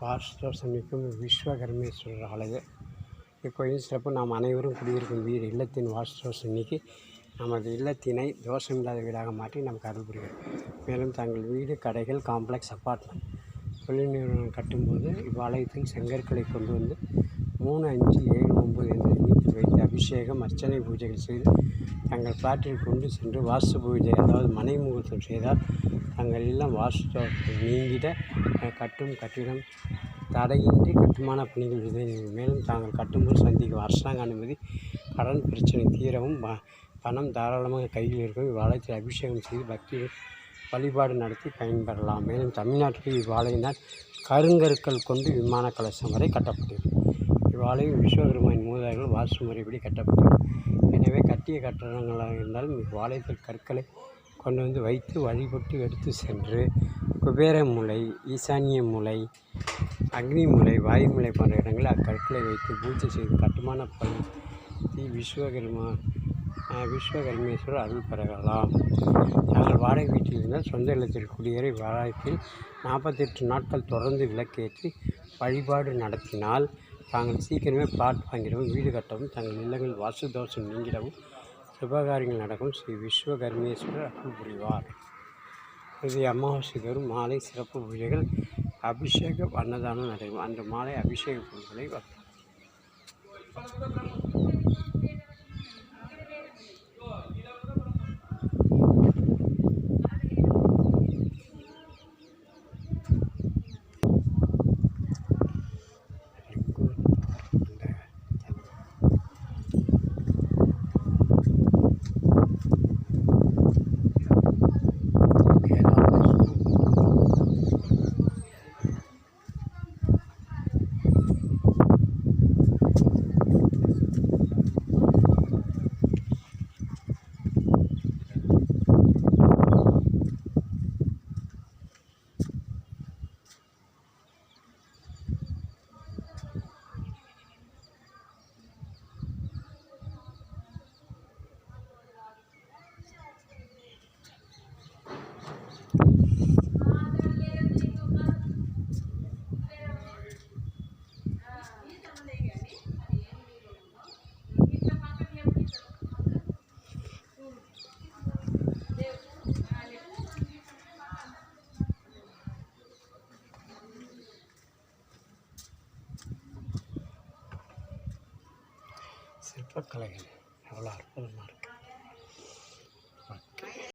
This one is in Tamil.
வாஸ்துதோஷம் விஸ்வகர்மேஸ்வரர் ஆலய இக்கோயில் சிறப்பு. நாம் அனைவரும் குடியிருக்கும் வீடு இல்லத்தின் வாஸ்துதோஷம் நீக்கி நமது இல்லத்தினை தோஷமில்லாத வீடாக மாற்றி நமக்கு அருள் புரிகிறது. மேலும் தங்கள் வீடு, கடைகள், காம்ப்ளெக்ஸ், அப்பார்ட்மெண்ட், தொழில் நிறுவனம் கட்டும்போது இவ்வாலயத்தில் செங்கற்களை கொண்டு வந்து 3, 5, 7, 9 என்ற எண்ணிக்கையில் வைத்து அபிஷேகம், அர்ச்சனை, பூஜைகள் செய்து தங்கள் பிளாட்டில் கொண்டு சென்று வாஸ்து பூஜை, அதாவது மனை முகூர்த்தம் செய்தால் தங்கள் இல்லம் வாஸ்து தோஷம் நீங்கிட கட்டும் கட்டிடம் தடையின்றி கட்டுமான பணிகள் விதைகள். மேலும் தாங்கள் கட்டும்போது சந்திக்கும் அரசாங்க அனுமதி, கடன் பிரச்சனை தீரவும், பணம் தாராளமாக கையில் இருக்கும். இவ்வாலயத்தில் அபிஷேகம் செய்து பக்தி வழிபாடு நடத்தி பயன்பெறலாம். மேலும் தமிழ்நாட்டில் இவ்வாலயினால் கருங்கற்கள் கொண்டு விமான கலசம் வரை கட்டப்பட்டது. இவ்வாலயம் விஸ்வகர்மாவின் மூதாதையர்கள் வாஸ்து முறைப்படி கட்டப்பட்டது. எனவே கட்டிய கட்டடங்களாக இருந்தாலும் இவ்வாலயத்தில் கற்களை கொண்டு வந்து வைத்து வழிபட்டு எடுத்து சென்று குபேர மூலை, ஈசானிய மூலை, அக்னி மூலை, வாயுமூலை போன்ற இடங்களில் அக்கற்களை வைத்து பூஜை செய்து கட்டுமான பணி விஸ்வகர்மேஸ்வரர் அருள் பெறலாம். நாங்கள் வாடகை வீட்டில் இருந்தால் சொந்த இல்லத்தில் குடியேறி வாரத்தில் 48 நாட்கள் தொடர்ந்து விளக்கேற்றி வழிபாடு நடத்தினால் தாங்கள் சீக்கிரமே பிளாட் வாங்கிடவும், வீடு கட்டவும், தங்கள் இல்லங்கள் வாஸ்து தோஷம் நீங்கிடவும், சுபகாரியங்கள் நடக்கும். ஸ்ரீ விஸ்வகர்மேஸ்வரர் அருள் புரிவார். இது அமாவாசை தோறும் மாலை சிறப்பு பூஜைகள், அபிஷேகம், அன்னதானம் நடைபெறும். அன்று மாலை அபிஷேக பொருட்களை சிற்பக்கலைகள் எவ்வளோ அற்புதமாக இருக்குது.